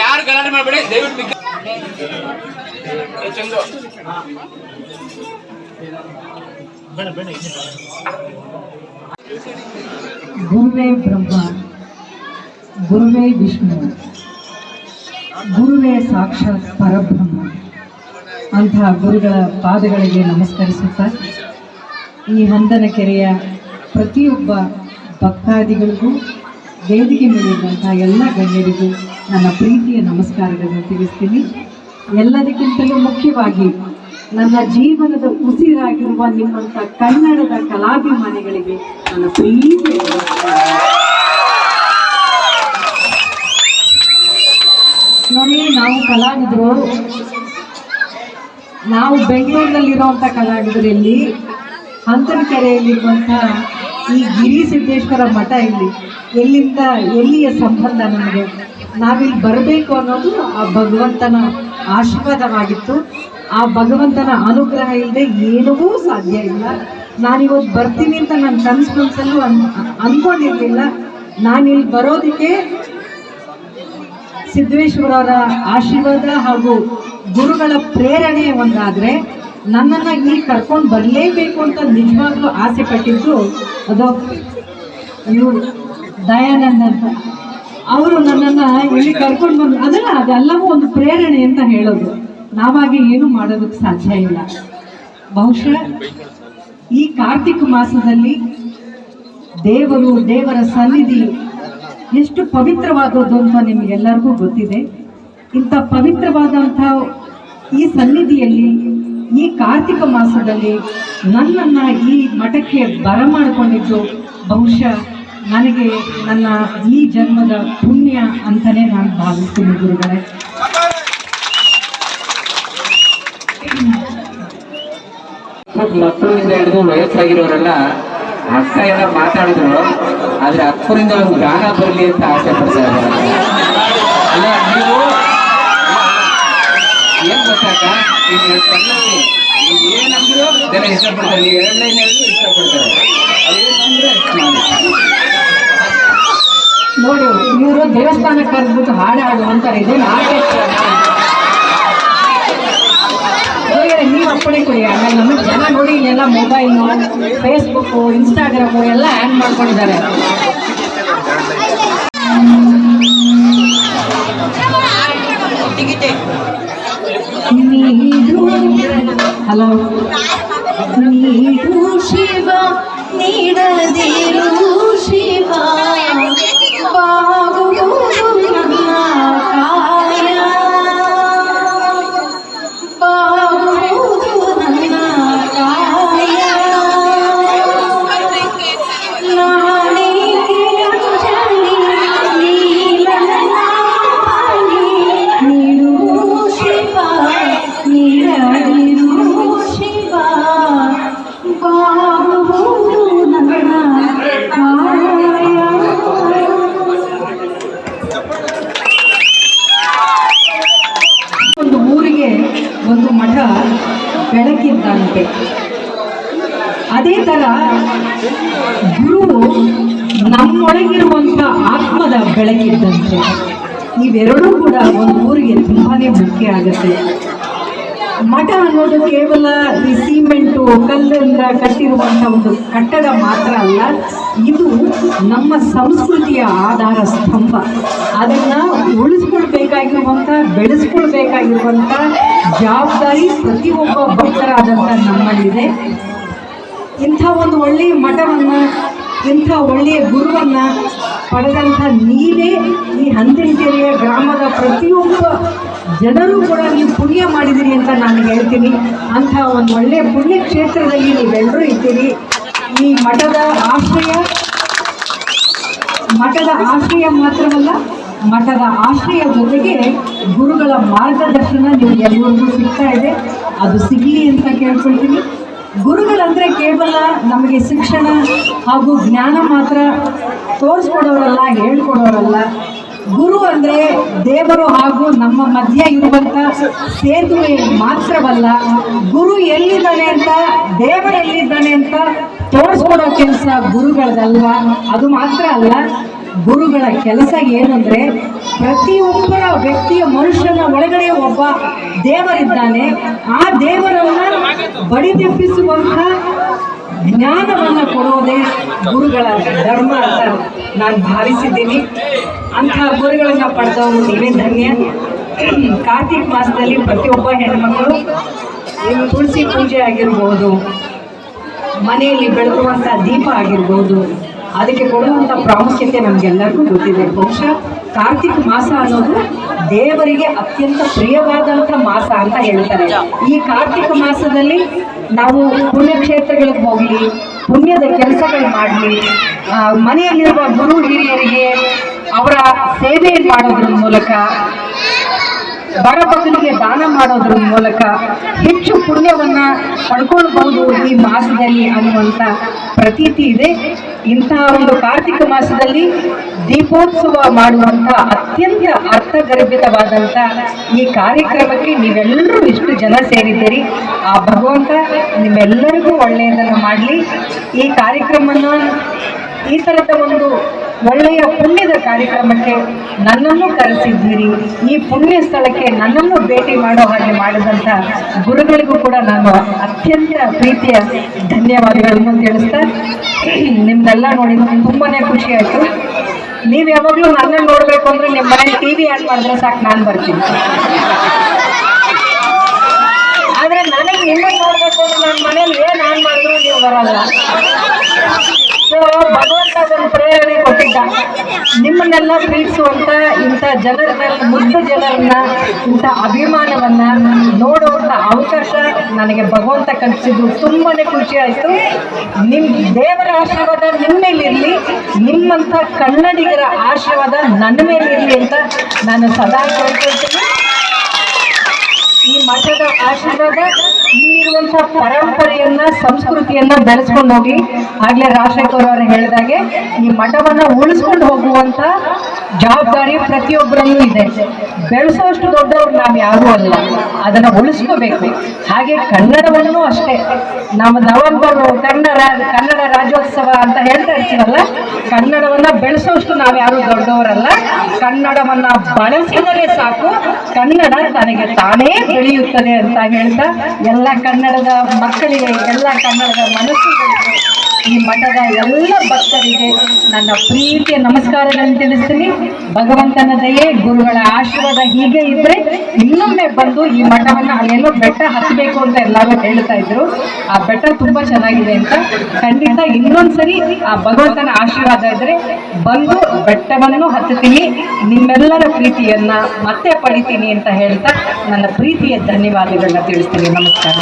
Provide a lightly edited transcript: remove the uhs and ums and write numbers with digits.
ಯಾರು ಗಲಾಟೆ ಮಾಡಬೇಡಿ ದಯವಿಟ್ಟು. ಗುರುವೇ ಬ್ರಹ್ಮ, ಗುರುವೇ ವಿಷ್ಣು, ಗುರುವೇ ಸಾಕ್ಷಾತ್ ಪರಬ್ರಹ್ಮ ಅಂತಹ ಗುರುಗಳ ಪಾದಗಳಿಗೆ ನಮಸ್ಕರಿಸುತ್ತಾ ಈ ಹೊಂದನಕೆರೆಯ ಪ್ರತಿಯೊಬ್ಬ ಭಕ್ತಾದಿಗಳಿಗೂ ವೇದಿಕೆ ಮೇಲಿರುವಂಥ ಎಲ್ಲ ಗಣ್ಯರಿಗೂ ನನ್ನ ಪ್ರೀತಿಯ ನಮಸ್ಕಾರಗಳನ್ನು ತಿಳಿಸ್ತೀನಿ. ಎಲ್ಲದಕ್ಕಿಂತಲೂ ಮುಖ್ಯವಾಗಿ ನನ್ನ ಜೀವನದ ಉಸಿರಾಗಿರುವ ನಿಮ್ಮಂಥ ಕನ್ನಡದ ಕಲಾಭಿಮಾನಿಗಳಿಗೆ ನನ್ನ ಪ್ರೀತಿಯ ನಮಸ್ಕಾರ. ನೋಡಿ, ನಾವು ಕಲಾವಿದರು, ನಾವು ಬೆಂಗಳೂರಿನಲ್ಲಿರುವಂಥ ಕಲಾವಿದರಲ್ಲಿ ಹಂತನಕೆರೆಯಲ್ಲಿರುವಂಥ ಈ ಗಿರಿಸಿದ್ದೇಶ್ವರ ಮಠ ಎಲ್ಲಿಯ ಸಂಬಂಧ ನಮಗೆ? ನಾವಿಲ್ಲಿ ಬರಬೇಕು ಅನ್ನೋದು ಆ ಭಗವಂತನ ಆಶೀರ್ವಾದವಾಗಿತ್ತು. ಆ ಭಗವಂತನ ಅನುಗ್ರಹ ಇಲ್ಲದೆ ಏನೂ ಸಾಧ್ಯ ಇಲ್ಲ. ನಾನಿವತ್ತು ಬರ್ತೀನಿ ಅಂತ ನನ್ನ ಕನಸಲ್ಲೂ ಅಂದ್ಕೊಂಡಿರಲಿಲ್ಲ. ನಾನಿಲ್ಲಿ ಬರೋದಕ್ಕೆ ಸಿದ್ದೇಶ್ವರವರ ಆಶೀರ್ವಾದ ಹಾಗೂ ಗುರುಗಳ ಪ್ರೇರಣೆ ಒಂದಾದರೆ, ನನ್ನನ್ನು ಇಲ್ಲಿ ಕರ್ಕೊಂಡು ಬರಲೇಬೇಕು ಅಂತ ನಿಜವಾಗ್ಲೂ ಆಸೆ ಪಟ್ಟಿದ್ದು ಅದು ಇವರು ದಯಾನಂದ ಅಂತ. ಅವರು ನನ್ನನ್ನು ಇಲ್ಲಿ ಕರ್ಕೊಂಡು ಬಂದು ಅದೆಲ್ಲವೂ ಒಂದು ಪ್ರೇರಣೆ ಅಂತ ಹೇಳೋದು. ನಾವಾಗಿ ಏನು ಮಾಡೋದಕ್ಕೆ ಸಾಧ್ಯ ಇಲ್ಲ. ಬಹುಶಃ ಈ ಕಾರ್ತಿಕ ಮಾಸದಲ್ಲಿ ದೇವರ ಸನ್ನಿಧಿ ಎಷ್ಟು ಪವಿತ್ರವಾದದ್ದು ಅಂತ ನಿಮಗೆಲ್ಲರಿಗೂ ಗೊತ್ತಿದೆ. ಇಂಥ ಪವಿತ್ರವಾದಂಥ ಈ ಸನ್ನಿಧಿಯಲ್ಲಿ ಈ ಕಾರ್ತಿಕ ಮಾಸದಲ್ಲಿ ನನ್ನನ್ನು ಈ ಮಠಕ್ಕೆ ಬರಮಾಡಿಕೊಂಡಿದ್ದು ಬಹುಶಃ ನನಗೆ ನನ್ನ ಈ ಜನ್ಮದ ಪುಣ್ಯ ಅಂತಲೇ ನಾನು ಭಾವಿಸ್ತೀನಿ ಗುರುಗಳೇ. ಮಕ್ಕಳಿಂದ ಹಿಡಿದು ವಯಸ್ಸಾಗಿರೋರೆಲ್ಲ ಅಕ್ಕ ಎಲ್ಲ ಮಾತಾಡಿದ್ರು, ಆದ್ರೆ ಅಕ್ಕರಿಂದ ಒಂದು ಗಾನ ಬರಲಿ ಅಂತ ಆಸೆ ಪಡ್ತಾ ಇದ್ದಾರೆ. ಅಲ್ಲ, ನೀವು ಏನ್ ಗೊತ್ತಾಕ, ಈಗ ನೀವು ಏನಂದ್ರು ಜನ ಇಷ್ಟಪಡ್ತಾರೆ, ನೀವು 2 ಲೈನ್ ಹೇಳಿದ್ರು ಇಷ್ಟಪಡ್ತಾರೆ. ಅದೇನಂದ್ರೆ ನೋಡಿ, ಇವರು ದೇವಸ್ಥಾನಕ್ಕೆ ಕರೆದ್ಬಿಟ್ಟು ಹಾಡು ಅಂತಾರೆ. ಇದೇನು ನೀವು ಅಪ್ಪಣೆ ಕೊಡಿ. ಆಮೇಲೆ ನಮಗೆ ಜನ ನೋಡಿ ಇಲ್ಲೆಲ್ಲ ಮೊಬೈಲು, ಫೇಸ್ಬುಕ್ಕು, ಇನ್ಸ್ಟಾಗ್ರಾಮು ಎಲ್ಲ ಹ್ಯಾಂಗ್ ಮಾಡ್ಕೊಂಡಿದ್ದಾರೆ. ಹಲೋ, ನೀಡು ಶಿವ ನೀಡದಿರು ಶಿವ ಒಂದು ಮಠ ಬೆಳಕಿದ್ದಂತೆ, ಅದೇ ಥರ ಗುರು ನಮ್ಮೊಳಗಿರುವಂಥ ಆತ್ಮದ ಬೆಳಕಿದ್ದಂತೆ. ಇವೆರಡೂ ಕೂಡ ಒಂದು ಊರಿಗೆ ತುಂಬಾ ಮುಖ್ಯ ಆಗುತ್ತೆ. ಮಠ ಅನ್ನೋದು ಕೇವಲ ಈ ಸಿಮೆಂಟು ಕಲ್ಲಿಂದ ಕಟ್ಟಿರುವಂಥ ಒಂದು ಕಟ್ಟಡ ಮಾತ್ರ ಅಲ್ಲ, ಇದು ನಮ್ಮ ಸಂಸ್ಕೃತಿಯ ಆಧಾರ ಸ್ತಂಭ. ಅದನ್ನು ಉಳಿಸ್ಕೊಳ್ಬೇಕಾಗಿರುವಂಥ, ಬೆಳೆಸ್ಕೊಳ್ಬೇಕಾಗಿರುವಂಥ ಜವಾಬ್ದಾರಿ ಪ್ರತಿಯೊಬ್ಬ ಭಕ್ತರಾದಂಥ ನಮ್ಮಲ್ಲಿದೆ. ಇಂಥ ಒಂದು ಒಳ್ಳೆಯ ಮಠವನ್ನು, ಇಂಥ ಒಳ್ಳೆಯ ಗುರುವನ್ನು ಪಡೆದಂಥ ನೀವೇ ಈ ಹಂದಿನಕೆರೆಯ ಗ್ರಾಮದ ಪ್ರತಿಯೊಬ್ಬ ಜನರು ಕೂಡ ನೀವು ಪುಣ್ಯ ಮಾಡಿದಿರಿ ಅಂತ ನಾನು ಹೇಳ್ತೀನಿ. ಅಂಥ ಒಂದು ಒಳ್ಳೆಯ ಪುಣ್ಯ ಕ್ಷೇತ್ರದಲ್ಲಿ ನೀವೆಲ್ಲರೂ ಇದ್ದೀರಿ. ಈ ಮಠದ ಆಶ್ರಯ ಮಾತ್ರವಲ್ಲ, ಮಠದ ಆಶ್ರಯ ಜೊತೆಗೆ ಗುರುಗಳ ಮಾರ್ಗದರ್ಶನ ನೀವು ಎಲ್ಲರಿಗೂ ಸಿಗ್ತಾ ಇದೆ. ಅದು ಸಿಗಲಿ ಅಂತ ಕೇಳ್ಕೊಳ್ತೀನಿ. ಗುರುಗಳಂದರೆ ಕೇವಲ ನಮಗೆ ಶಿಕ್ಷಣ ಹಾಗೂ ಜ್ಞಾನ ಮಾತ್ರ ತೋರಿಸ್ಕೊಡೋರಲ್ಲ, ಹೇಳ್ಕೊಡೋರಲ್ಲ. ಗುರು ಅಂದರೆ ದೇವರು ಹಾಗೂ ನಮ್ಮ ಮಧ್ಯ ಇರುವಂಥ ಸೇತುವೆ ಮಾತ್ರವಲ್ಲ, ಗುರು ಎಲ್ಲಿದ್ದಾನೆ ಅಂತ, ದೇವರೆಲ್ಲಿದ್ದಾನೆ ಅಂತ ತೋರಿಸ್ಕೊಡೋ ಕೆಲಸ ಗುರುಗಳದಲ್ವ. ಅದು ಮಾತ್ರ ಅಲ್ಲ, ಗುರುಗಳ ಕೆಲಸ ಏನು ಅಂದರೆ ಪ್ರತಿಯೊಬ್ಬರ ವ್ಯಕ್ತಿಯ ಮನುಷ್ಯನ ಒಳಗಡೆ ಒಬ್ಬ ದೇವರಿದ್ದಾನೆ. ಆ ದೇವರನ್ನು ಬಡಿದೆಬ್ಬಿಸುವಂಥ ಜ್ಞಾನವನ್ನು ಕೊಡುವುದೇ ಗುರುಗಳ ಧರ್ಮ ಅಂತ ನಾನು ಭಾವಿಸಿದ್ದೀನಿ. ಅಂಥ ಗುರುಗಳನ್ನು ಪಡೆದವರು ನೀವೇ ಧನ್ಯ. ಕಾರ್ತಿಕ ಮಾಸದಲ್ಲಿ ಪ್ರತಿಯೊಬ್ಬ ಹೆಣ್ಮಕ್ಕಳು ತುಳಸಿ ಪೂಜೆ ಆಗಿರ್ಬೋದು, ಮನೆಯಲ್ಲಿ ಬೆಳಗುವಂಥ ದೀಪ ಆಗಿರ್ಬೋದು, ಅದಕ್ಕೆ ಕೊಡುವಂಥ ಪ್ರಾಮುಖ್ಯತೆ ನಮಗೆಲ್ಲರಿಗೂ ಗೊತ್ತಿದೆ. ಬಹುಶಃ ಕಾರ್ತಿಕ ಮಾಸ ಅನ್ನೋದು ದೇವರಿಗೆ ಅತ್ಯಂತ ಪ್ರಿಯವಾದಂಥ ಮಾಸ ಅಂತ ಹೇಳ್ತಾರೆ. ಈ ಕಾರ್ತಿಕ ಮಾಸದಲ್ಲಿ ನಾವು ಪುಣ್ಯಕ್ಷೇತ್ರಗಳಿಗೆ ಹೋಗಲಿ, ಪುಣ್ಯದ ಕೆಲಸಗಳು ಮಾಡಲಿ, ಮನೆಯಲ್ಲಿರುವ ಗುರು ಹಿರಿಯರಿಗೆ ಅವರ ಸೇವೆ ಮಾಡೋದ್ರ ಮೂಲಕ, ಬಡಬಗ್ಗರಿಗೆ ದಾನ ಮಾಡೋದ್ರ ಮೂಲಕ ಹೆಚ್ಚು ಪುಣ್ಯವನ್ನು ಪಡ್ಕೊಳ್ಬಹುದು ಈ ಮಾಸದಲ್ಲಿ ಅನ್ನುವಂಥ ಪ್ರತೀತಿ ಇದೆ. ಇಂತಹ ಒಂದು ಕಾರ್ತಿಕ ಮಾಸದಲ್ಲಿ ದೀಪೋತ್ಸವ ಮಾಡುವಂಥ ಅತ್ಯಂತ ಅರ್ಥಗರ್ಭಿತವಾದಂಥ ಈ ಕಾರ್ಯಕ್ರಮಕ್ಕೆ ನೀವೆಲ್ಲರೂ ಇಷ್ಟು ಜನ ಸೇರಿದ್ದೀರಿ. ಆ ಭಗವಂತ ನಿಮ್ಮೆಲ್ಲರಿಗೂ ಒಳ್ಳೆಯದನ್ನು ಮಾಡಲಿ. ಈ ಕಾರ್ಯಕ್ರಮನ, ಈ ಥರದ ಒಂದು ಒಳ್ಳೆಯ ಪುಣ್ಯದ ಕಾರ್ಯಕ್ರಮಕ್ಕೆ ನನ್ನನ್ನು ಕರೆಸಿದ್ದೀರಿ. ಈ ಪುಣ್ಯ ಸ್ಥಳಕ್ಕೆ ನನ್ನನ್ನು ಭೇಟಿ ಮಾಡೋ ಹಾಗೆ ಮಾಡಿದಂಥ ಗುರುಗಳಿಗೂ ಕೂಡ ನಾನು ಅತ್ಯಂತ ಪ್ರೀತಿಯ ಧನ್ಯವಾದಗಳನ್ನು ತಿಳಿಸ್ತಾ, ನಿಮ್ದೆಲ್ಲ ನೋಡಿ ತುಂಬಾ ಖುಷಿ ಆಯಿತು. ನೀವು ಯಾವಾಗಲೂ ನನ್ನನ್ನು ನೋಡಬೇಕು ಅಂದರೆ ನಿಮ್ಮ ಮನೇಲಿ TV ಆನ್ ಮಾಡಿದ್ರೆ ಸಾಕು, ನಾನು ಬರ್ತೀನಿ. ಆದರೆ ನನಗೆ ನಿಮ್ಮನ್ನು ನೋಡಬೇಕು ಅಂದ್ರೆ ನನ್ನ ಮನೇಲಿ ಏನು ಆನ್ ಮಾಡಿದ್ರು ನೀವು ಬರಲ್ಲ. ಸೊ ಭಗವಂತ ಒಂದು ಪ್ರೇರಣೆ ಕೊಟ್ಟಿದ್ದ, ನಿಮ್ಮನ್ನೆಲ್ಲ ಪ್ರೀತಿಸುವಂಥ ಇಂಥ ಜನರನ್ನ, ಮುಗ್ಧ ಜನರನ್ನ, ಇಂಥ ಅಭಿಮಾನವನ್ನ ನೋಡುವಂಥ ಅವಕಾಶ ನನಗೆ ಭಗವಂತ ಕಲ್ಪಿಸಿದ್ದು ತುಂಬಾ ಖುಷಿ ಆಯಿತು. ನಿಮ್ಮ ದೇವರ ಆಶೀರ್ವಾದ ನಿಮ್ಮ ಮೇಲಿರಲಿ, ನಿಮ್ಮಂಥ ಕನ್ನಡಿಗರ ಆಶೀರ್ವಾದ ನನ್ನ ಮೇಲಿರಲಿ ಅಂತ ನಾನು ಸದಾ ಕೇಳ್ಕೊಳ್ತೀನಿ. ಈ ಮಠದ ಆಶೀರ್ವಾದ ಇಲ್ಲಿರುವಂಥ ಪರಂಪರೆಯನ್ನ, ಸಂಸ್ಕೃತಿಯನ್ನ ಬೆಳೆಸ್ಕೊಂಡು ಹೋಗಿ, ಆಗ್ಲೇ ರಾಜಶೇಖರ್ ಅವರು ಹೇಳಿದಾಗೆ ಈ ಮಠವನ್ನ ಉಳಿಸ್ಕೊಂಡು ಹೋಗುವಂತ ಜವಾಬ್ದಾರಿ ಪ್ರತಿಯೊಬ್ಬರಲ್ಲೂ ಇದೆ. ಬೆಳೆಸೋಷ್ಟು ದೊಡ್ಡವ್ರು ನಾವು ಯಾರೂ ಅಲ್ಲ, ಅದನ್ನ ಉಳಿಸ್ಕೋಬೇಕು. ಹಾಗೆ ಕನ್ನಡವನ್ನು ಅಷ್ಟೇ. ನಾವು ನವೆಂಬರ್ ಕನ್ನಡ ರಾಜ್ಯೋತ್ಸವ ಅಂತ ಹೇಳ್ತಾ ಇರ್ತೀವಲ್ಲ, ಕನ್ನಡವನ್ನ ಬೆಳೆಸೋಷ್ಟು ನಾವು ಯಾರು ದೊಡ್ಡವರಲ್ಲ. ಕನ್ನಡವನ್ನ ಬಳಸಿದರೆ ಸಾಕು, ಕನ್ನಡ ತನಗೆ ತಾನೇ ಬೆಳೆಯುತ್ತದೆ ಅಂತ ಹೇಳ್ತಾ, ಎಲ್ಲ ಕನ್ನಡದ ಮಕ್ಕಳಿಗೆ, ಎಲ್ಲ ಕನ್ನಡದ ಮನಸ್ಸುಗಳಿಗೆ, ಈ ಮಠದ ಎಲ್ಲ ಭಕ್ತರಿಗೆ ನನ್ನ ಪ್ರೀತಿಯ ನಮಸ್ಕಾರಗಳನ್ನು ತಿಳಿಸ್ತೀನಿ. ಭಗವಂತನ ದಯೆ, ಗುರುಗಳ ಆಶೀರ್ವಾದ ಹೀಗೆ ಇದ್ರೆ ಇನ್ನೊಮ್ಮೆ ಬಂದು ಈ ಮಠವನ್ನು, ಅಲ್ಲೆಲ್ಲೋ ಬೆಟ್ಟ ಹತ್ತಬೇಕು ಅಂತ ಎಲ್ಲರೂ ಹೇಳ್ತಾ ಇದ್ರು, ಆ ಬೆಟ್ಟ ತುಂಬಾ ಚೆನ್ನಾಗಿದೆ ಅಂತ. ಖಂಡಿತ ಇನ್ನೊಂದ್ಸರಿ ಆ ಭಗವಂತನ ಆಶೀರ್ವಾದ ಇದ್ರೆ ಬಂದು ಬೆಟ್ಟವನ್ನು ಹತ್ತುತ್ತೀನಿ, ನಿಮ್ಮೆಲ್ಲರ ಪ್ರೀತಿಯನ್ನ ಮತ್ತೆ ಪಡಿತೀನಿ ಅಂತ ಹೇಳ್ತಾ ನನ್ನ ಪ್ರೀತಿಯ ಧನ್ಯವಾದಗಳನ್ನ ತಿಳಿಸ್ತೀನಿ. ನಮಸ್ಕಾರ.